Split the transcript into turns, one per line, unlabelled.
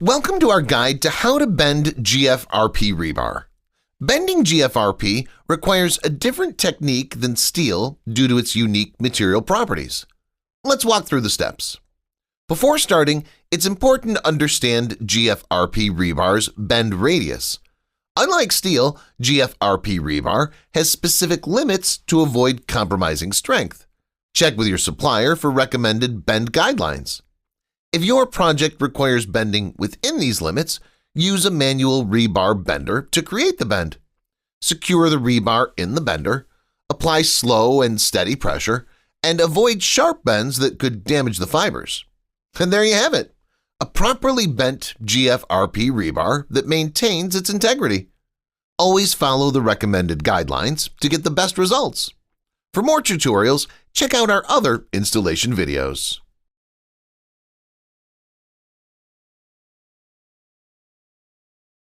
Welcome to our guide to how to bend GFRP rebar. Bending GFRP requires a different technique than steel due to its unique material properties. Let's walk through the steps. Before starting, it's important to understand GFRP rebar's bend radius. Unlike steel, GFRP rebar has specific limits to avoid compromising strength. Check with your supplier for recommended bend guidelines. If your project requires bending within these limits, use a manual rebar bender to create the bend. Secure the rebar in the bender, apply slow and steady pressure, and avoid sharp bends that could damage the fibers. And there you have it, a properly bent GFRP rebar that maintains its integrity. Always follow the recommended guidelines to get the best results. For more tutorials, check out our other installation videos.